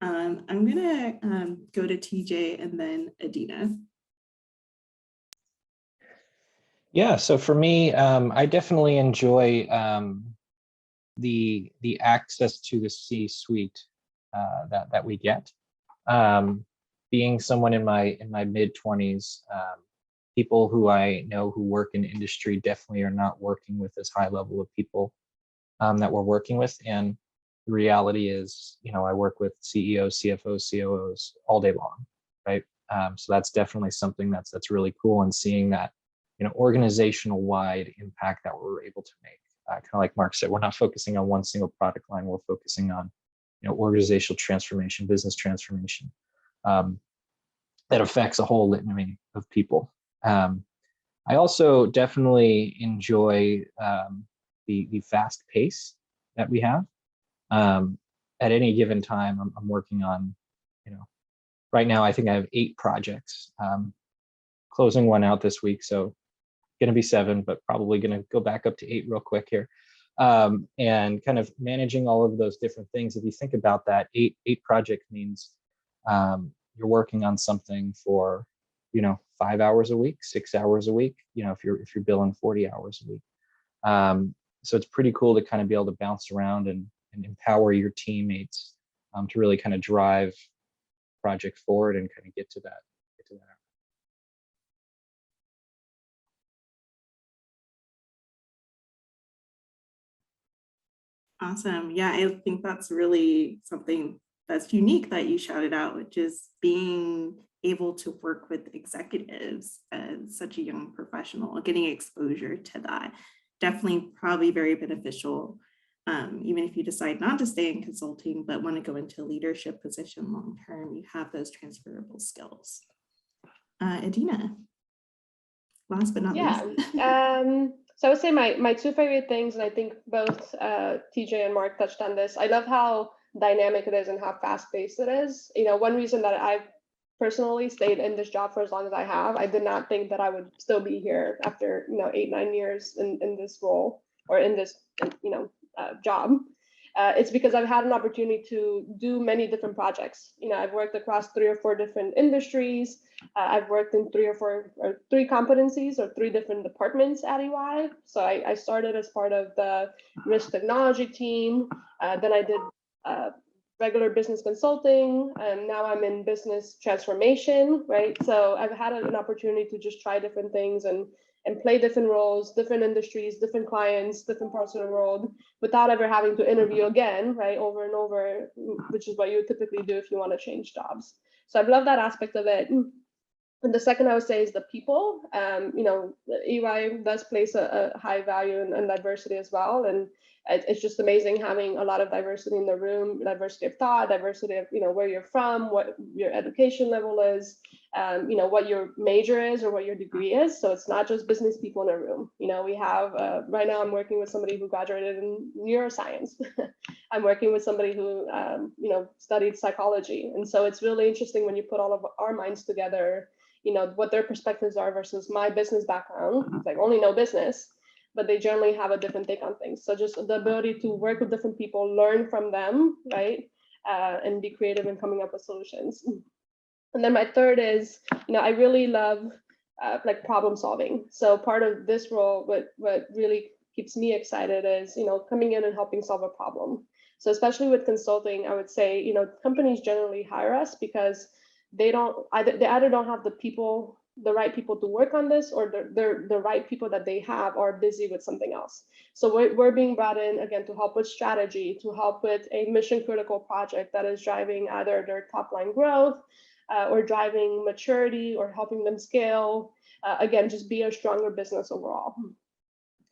I'm gonna go to TJ and then Adina. Yeah, so for me, I definitely enjoy the access to the C-suite that we get. Being someone in my mid-20s, people who I know who work in industry definitely are not working with this high level of people that we're working with. And the reality is, I work with CEOs, CFOs, COOs all day long, right? So that's definitely something that's really cool, and seeing that, organizational wide impact that we're able to make. Kind of like Mark said, we're not focusing on one single product line. We're focusing on, organizational transformation, business transformation that affects a whole litany of people. I also definitely enjoy the fast pace that we have. At any given time, I'm working on, right now I think I have 8 projects, closing one out this week. So going to be 7, but probably going to go back up to 8 real quick here. And kind of managing all of those different things. If you think about that, eight projects means you're working on something for, 5 hours a week, 6 hours a week, if you're billing 40 hours a week. So it's pretty cool to kind of be able to bounce around and empower your teammates to really kind of drive project forward and kind of get to that. Awesome. Yeah, I think that's really something that's unique that you shouted out, which is being able to work with executives as such a young professional, getting exposure to that. Definitely probably very beneficial, even if you decide not to stay in consulting, but want to go into a leadership position long term, you have those transferable skills. Adina, last but not least. So I would say my two favorite things, and I think both TJ and Mark touched on this. I love how dynamic it is and how fast-paced it is. One reason that I've personally stayed in this job for as long as I have, I did not think that I would still be here after 8-9 years in this role or in this job. It's because I've had an opportunity to do many different projects. I've worked across 3 or 4 different industries. I've worked in 3 competencies or 3 different departments at EY. So I started as part of the risk technology team. Then I did regular business consulting, and now I'm in business transformation, right? So I've had an opportunity to just try different things and play different roles, different industries, different clients, different parts of the world, without ever having to interview again, right, over and over, which is what you would typically do if you want to change jobs. So I've loved that aspect of it. And the second I would say is the people. EY does place a high value in diversity as well. And it's just amazing having a lot of diversity in the room, diversity of thought, diversity of, where you're from, what your education level is, what your major is or what your degree is. So it's not just business people in a room. We have, right now I'm working with somebody who graduated in neuroscience. I'm working with somebody who, studied psychology. And so it's really interesting when you put all of our minds together, what their perspectives are versus my business background. It's like only know business, but they generally have a different take on things. So just the ability to work with different people, learn from them, right? And be creative in coming up with solutions. And then my third is, I really love problem solving. So part of this role, what really keeps me excited is, coming in and helping solve a problem. So especially with consulting, I would say, companies generally hire us because they either don't have the right people to work on this, or the right people that they have are busy with something else. So we're being brought in again to help with strategy, to help with a mission critical project that is driving either their top line growth or driving maturity or helping them scale. Again, just be a stronger business overall.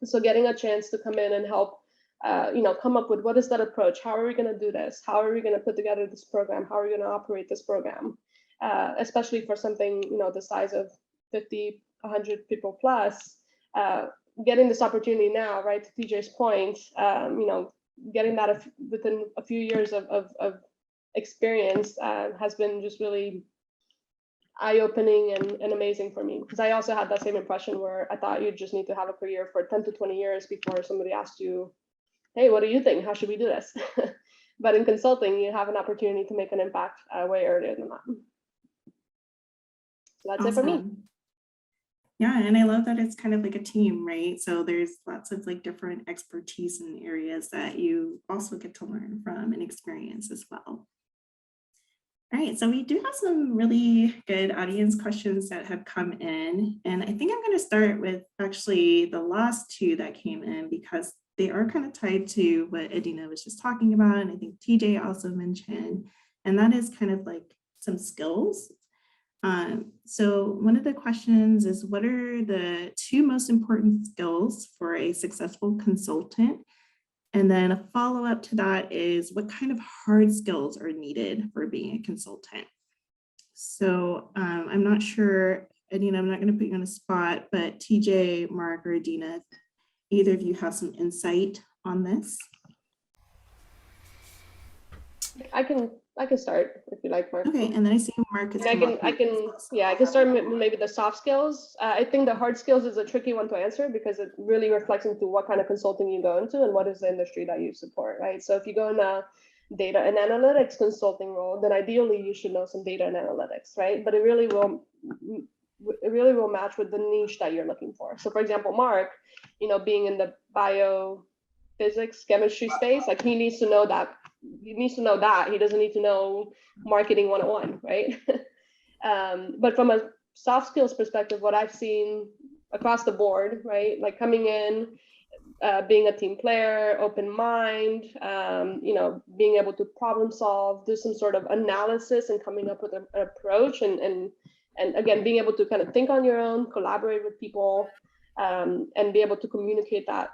So getting a chance to come in and help come up with what is that approach? How are we going to do this? How are we going to put together this program? How are we going to operate this program? Especially for something, the size of 50, 100 people plus, getting this opportunity now, right, to TJ's point, getting that within a few years of experience has been just really eye-opening and amazing for me. Because I also had that same impression where I thought you just need to have a career for 10 to 20 years before somebody asked you, hey, what do you think? How should we do this? But in consulting, you have an opportunity to make an impact way earlier than that. So that's Awesome. it for me. Yeah, and I love that it's kind of like a team, right? So there's lots of different expertise in areas that you also get to learn from and experience as well. All right, so we do have some really good audience questions that have come in, and I think I'm going to start with actually the last 2 that came in because they are kind of tied to what Adina was just talking about, and I think TJ also mentioned, and that is kind of like some skills. So one of the questions is, what are the 2 most important skills for a successful consultant? And then a follow-up to that is, what kind of hard skills are needed for being a consultant? So I'm not sure, Adina, I'm not going to put you on a spot, but TJ, Mark, or Adina, if either of you have some insight on this. I can start if you like, Mark. Okay, and then I see Mark is. I can start with maybe the soft skills. I think the hard skills is a tricky one to answer because it really reflects into what kind of consulting you go into and what is the industry that you support, right? So if you go in data and analytics consulting role, then ideally you should know some data and analytics, right? But it really will match with the niche that you're looking for. So for example, Mark, being in the biophysics chemistry space, like he needs to know that. He doesn't need to know marketing 101, right? But from a soft skills perspective, what I've seen across the board, right? Like coming in, being a team player, open mind, being able to problem solve, do some sort of analysis and coming up with an approach, and again, being able to kind of think on your own, collaborate with people, and be able to communicate that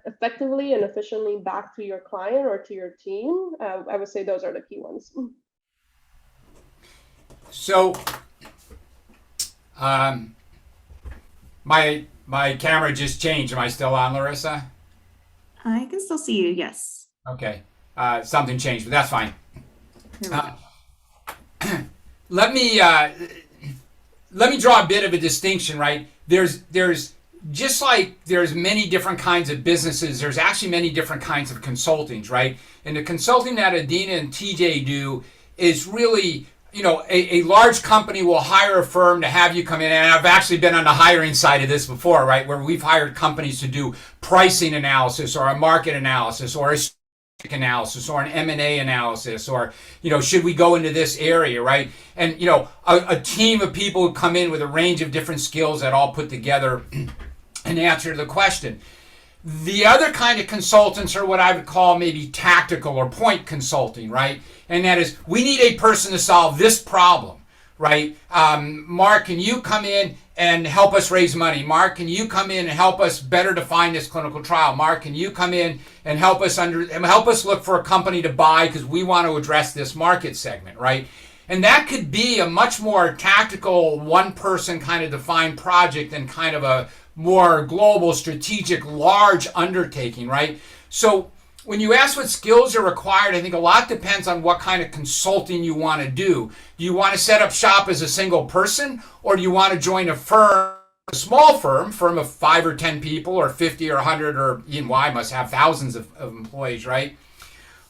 effectively and efficiently back to your client or to your team. I would say those are the key ones. So, my camera just changed. Am I still on, Larissa? I can still see you, yes. Okay. Something changed, but that's fine. There we go. Let me draw a bit of a distinction, right? There's just like there's many different kinds of businesses, there's actually many different kinds of consultings, right? And the consulting that Adina and TJ do is really, a large company will hire a firm to have you come in, and I've actually been on the hiring side of this before, right? Where we've hired companies to do pricing analysis or a market analysis or a analysis or an M&A analysis, or should we go into this area, right? And a team of people would come in with a range of different skills that all put together an answer to the question. The other kind of consultants are what I would call maybe tactical or point consulting, right? And that is, we need a person to solve this problem, right? Mark, can you come in and help us raise money? Mark, can you come in and help us better define this clinical trial? Mark, can you come in and help us look for a company to buy because we want to address this market segment, right? And that could be a much more tactical, one-person kind of defined project than kind of a more global, strategic, large undertaking, right? So when you ask what skills are required, I think a lot depends on what kind of consulting you want to do. Do you want to set up shop as a single person, or do you want to join a firm, a small firm of 5 or 10 people, or 50 or 100, or E&Y must have thousands of employees, right?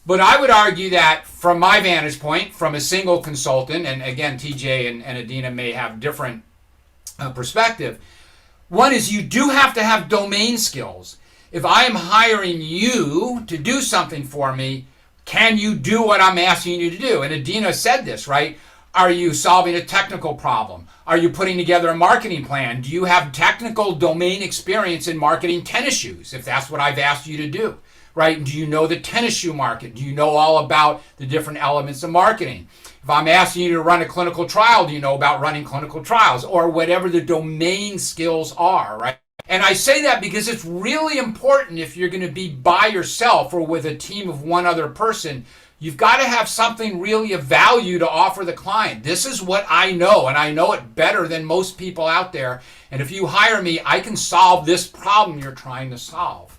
But I would argue that from my vantage point, from a single consultant, and again, TJ and Adina may have different perspective. One is you do have to have domain skills. If I am hiring you to do something for me, can you do what I'm asking you to do? And Adina said this, right? Are you solving a technical problem? Are you putting together a marketing plan? Do you have technical domain experience in marketing tennis shoes, if that's what I've asked you to do, right? Do you know the tennis shoe market? Do you know all about the different elements of marketing? If I'm asking you to run a clinical trial, do you know about running clinical trials, or whatever the domain skills are, right? And I say that because it's really important if you're going to be by yourself or with a team of one other person. You've got to have something really of value to offer the client. This is what I know, and I know it better than most people out there. And if you hire me, I can solve this problem you're trying to solve.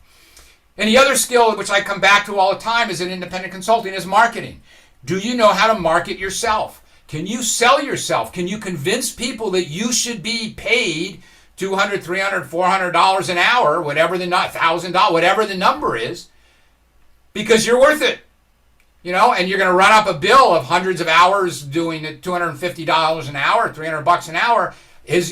And the other skill, which I come back to all the time as an independent consultant, is marketing. Do you know how to market yourself? Can you sell yourself? Can you convince people that you should be paid $200, $300, $400 an hour, whatever the $1,000, whatever the number is, because you're worth it, and you're going to run up a bill of hundreds of hours doing it, $250 an hour, $300 an hour.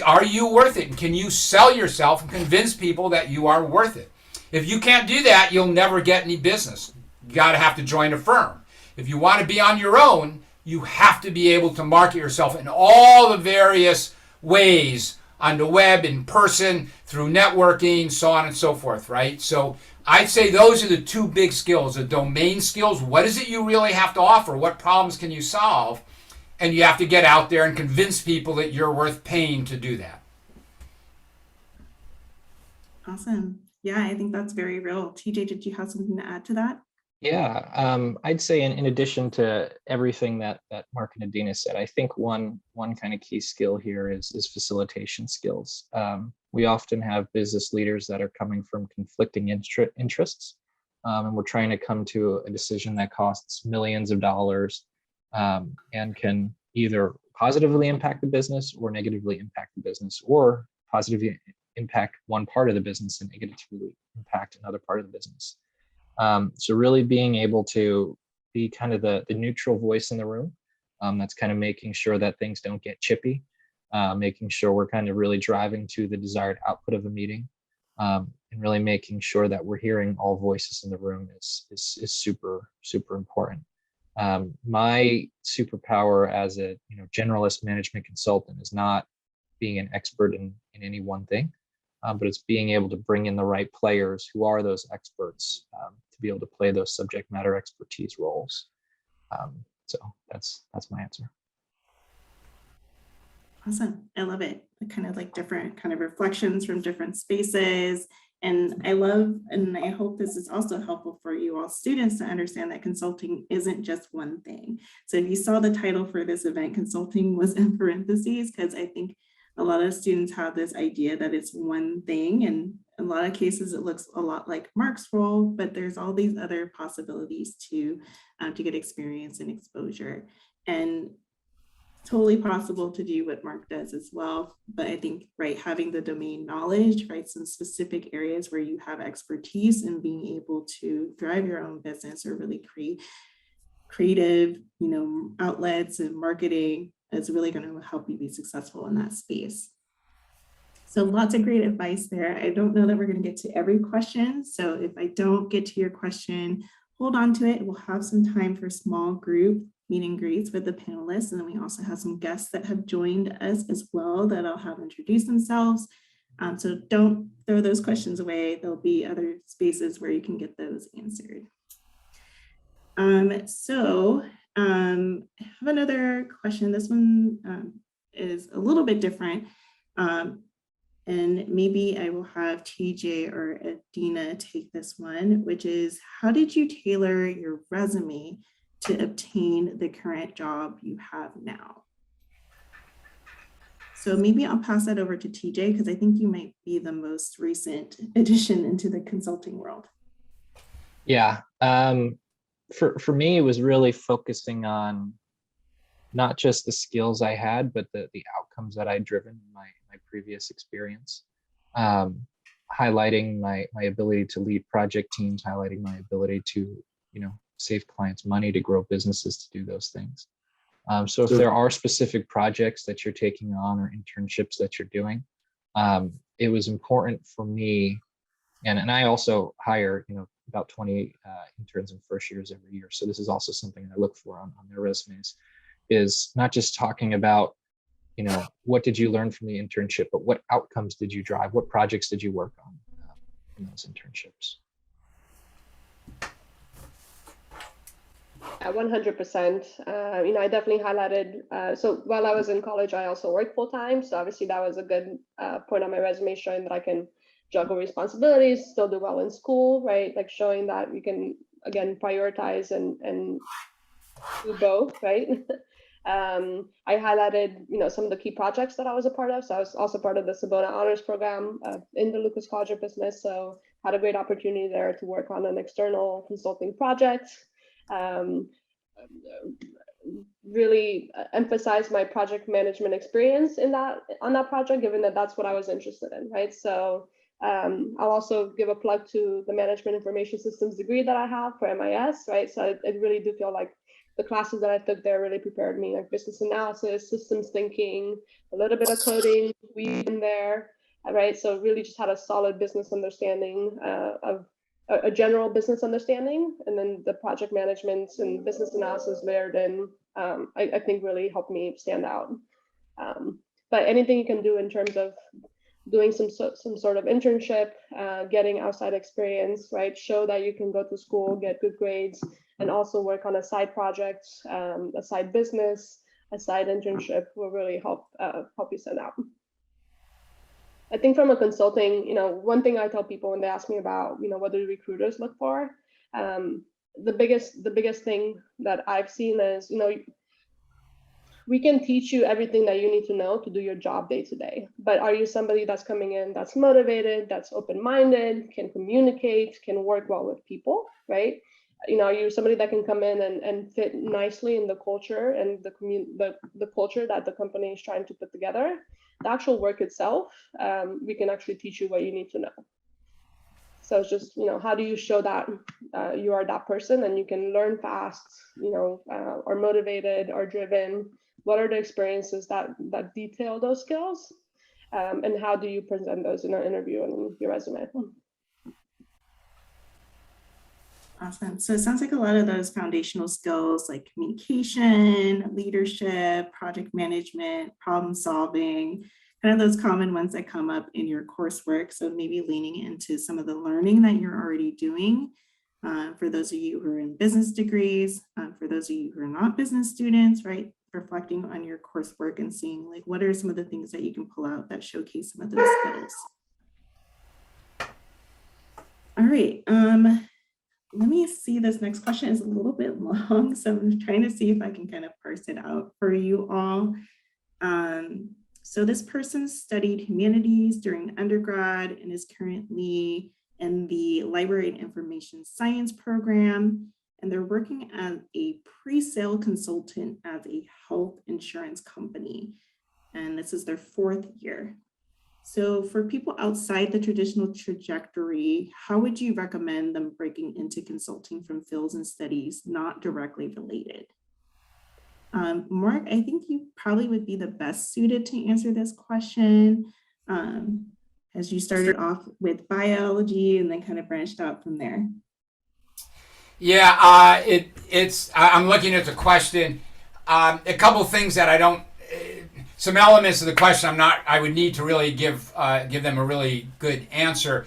Are you worth it? And can you sell yourself and convince people that you are worth it? If you can't do that, you'll never get any business. You got to have to join a firm. If you want to be on your own, you have to be able to market yourself in all the various ways, on the web, in person, through networking, so on and so forth, right? So I'd say those are the two big skills, the domain skills. What is it you really have to offer? What problems can you solve? And you have to get out there and convince people that you're worth paying to do that. Awesome. Yeah, I think that's very real. TJ, did you have something to add to that? Yeah, I'd say in addition to everything that Mark and Adina said, I think one kind of key skill here is facilitation skills. We often have business leaders that are coming from conflicting interests, and we're trying to come to a decision that costs millions of dollars and can either positively impact the business or negatively impact the business, or positively impact one part of the business and negatively impact another part of the business. So really being able to be kind of the neutral voice in the room. That's kind of making sure that things don't get chippy, making sure we're kind of really driving to the desired output of a meeting, and really making sure that we're hearing all voices in the room is super, super important. My superpower as a generalist management consultant is not being an expert in any one thing, but it's being able to bring in the right players who are those experts to be able to play those subject matter expertise roles. So that's my answer. Awesome. I love it. Kind of like different kind of reflections from different spaces. And I love, and I hope this is also helpful for you all students to understand that consulting isn't just one thing. So if you saw the title for this event, consulting was in parentheses, because I think a lot of students have this idea that it's one thing. And in a lot of cases, it looks a lot like Mark's role, but there's all these other possibilities to get experience and exposure. And totally possible to do what Mark does as well. But I think, right, having the domain knowledge, right, some specific areas where you have expertise and being able to drive your own business or really create creative, outlets and marketing is really going to help you be successful in that space. So lots of great advice there. I don't know that we're going to get to every question. So if I don't get to your question, hold on to it. We'll have some time for small group meet and greets with the panelists. And then we also have some guests that have joined us as well that I'll have introduce themselves. So don't throw those questions away. There'll be other spaces where you can get those answered. I have another question. This one is a little bit different. And maybe I will have TJ or Adina take this one, which is, how did you tailor your resume to obtain the current job you have now? So maybe I'll pass that over to TJ, because I think you might be the most recent addition into the consulting world. Yeah, for me, it was really focusing on not just the skills I had, but the outcomes that I'd driven in my previous experience. Highlighting my ability to lead project teams, highlighting my ability to, save clients money, to grow businesses, to do those things. So if there are specific projects that you're taking on or internships that you're doing, it was important for me, and I also hire, about 20 interns and first years every year. So this is also something I look for on their resumes, is not just talking about, what did you learn from the internship, but what outcomes did you drive? What projects did you work on in those internships? 100%. I definitely highlighted. So while I was in college, I also worked full time. So obviously that was a good point on my resume, showing that I can juggle responsibilities, still do well in school, right? Like showing that you can, again, prioritize and do both, right? I highlighted, some of the key projects that I was a part of. So I was also part of the Sabona Honors Program in the Lucas College of Business. So had a great opportunity there to work on an external consulting project. Really emphasize my project management experience on that project, given that that's what I was interested in, right? So I'll also give a plug to the Management Information Systems degree that I have for MIS, right? So I really do feel like the classes that I took there really prepared me, like business analysis, systems thinking, a little bit of coding weaved in there, right? So really just had a solid business understanding of a general business understanding, and then the project management and business analysis layered in, I think really helped me stand out. But anything you can do in terms of doing some sort of internship, getting outside experience, right? Show that you can go to school, get good grades, and also work on a side project, a side business, a side internship will really help you stand out. I think from a consulting, one thing I tell people when they ask me about, what do recruiters look for? The biggest thing that I've seen is, we can teach you everything that you need to know to do your job day to day. But are you somebody that's coming in, that's motivated, that's open-minded, can communicate, can work well with people, right? Are you somebody that can come in and fit nicely in the culture and the culture that the company is trying to put together? The actual work itself, we can actually teach you what you need to know. So it's just, how do you show that you are that person and you can learn fast, or motivated or driven? What are the experiences that detail those skills? And how do you present those in an interview and your resume? Awesome. So it sounds like a lot of those foundational skills like communication, leadership, project management, problem solving, kind of those common ones that come up in your coursework. So maybe leaning into some of the learning that you're already doing. For those of you who are in business degrees, for those of you who are not business students, right? Reflecting on your coursework and seeing like, what are some of the things that you can pull out that showcase some of those skills. All right. Let me see, this next question is a little bit long, so I'm trying to see if I can kind of parse it out for you all. So this person studied humanities during undergrad and is currently in the Library and Information Science program, and they're working as a pre-sale consultant at a health insurance company, and this is their 4th year. So for people outside the traditional trajectory, how would you recommend them breaking into consulting from fields and studies not directly related? Mark, I think you probably would be the best suited to answer this question, as you started off with biology and then kind of branched out from there. Yeah, I'm looking at the question. A couple of things that I don't. Some elements of the question I would need to really give them a really good answer.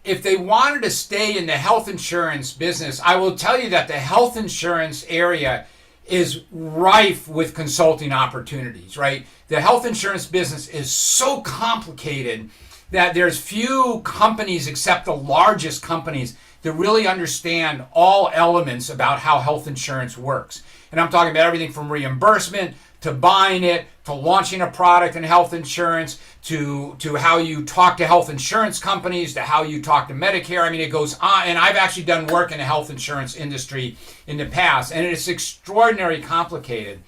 If they wanted to stay in the health insurance business, I will tell you that the health insurance area is rife with consulting opportunities, right? The health insurance business is so complicated that there's few companies except the largest companies that really understand all elements about how health insurance works. And I'm talking about everything from reimbursement to buying it, to launching a product in health insurance, to how you talk to health insurance companies, to how you talk to Medicare. I mean, it goes on. And I've actually done work in the health insurance industry in the past, and it's extraordinarily complicated.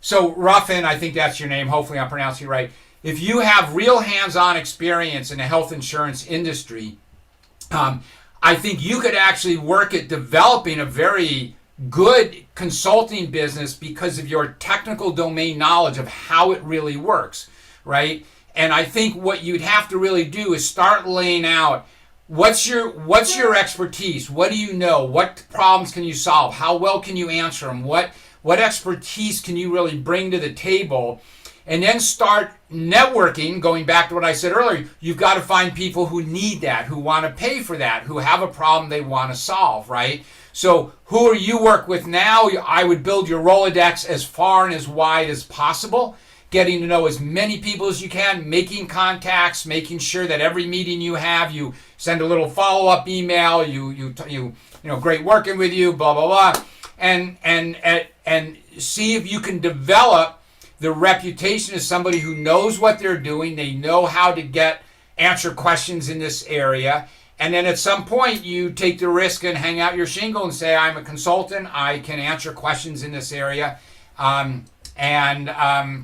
So Ruffin, I think that's your name. Hopefully I'm pronouncing it right. If you have real hands-on experience in the health insurance industry, I think you could actually work at developing a very good consulting business because of your technical domain knowledge of how it really works, right? And I think what you'd have to really do is start laying out what's your expertise? What do you know? What problems can you solve? How well can you answer them? What expertise can you really bring to the table? And then start networking, going back to what I said earlier. You've got to find people who need that, who want to pay for that, who have a problem they want to solve, right? So who are you work with now? I would build your Rolodex as far and as wide as possible, getting to know as many people as you can, making contacts, making sure that every meeting you have, you send a little follow-up email, you know, great working with you, blah, blah, blah, and see if you can develop the reputation as somebody who knows what they're doing. They know how to answer questions in this area. And then at some point you take the risk and hang out your shingle and say, I'm a consultant, I can answer questions in this area, and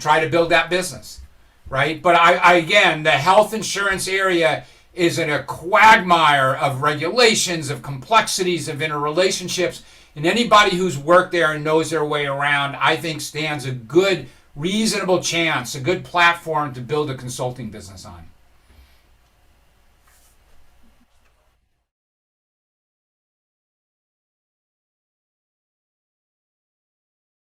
try to build that business, right? But I again, the health insurance area is in a quagmire of regulations, of complexities, of interrelationships. And anybody who's worked there and knows their way around, I think stands a good, reasonable chance, a good platform to build a consulting business on.